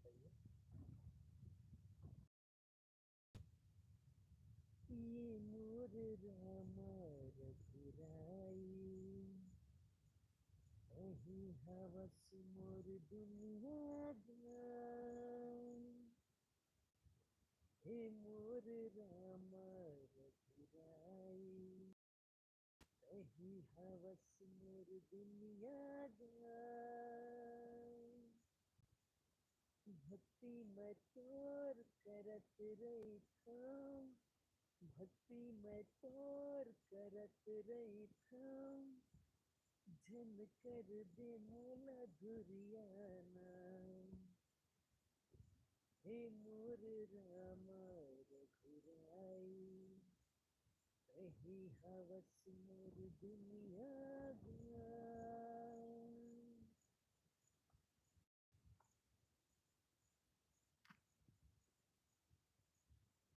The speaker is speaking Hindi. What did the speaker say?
बताइए। ये मोर रामा रघुराई, अही हवस मोर दुनिया जान। हे मोर रामा रघुराई, अही हवस मोर दुनिया जान। भक्ति में तोर करत रही थाम, भक्ति में तोर करत रही थाम, झन कर दे मोला धुरियाना। हे मोर रामा रघुराई, कही हवस मोर दुनिया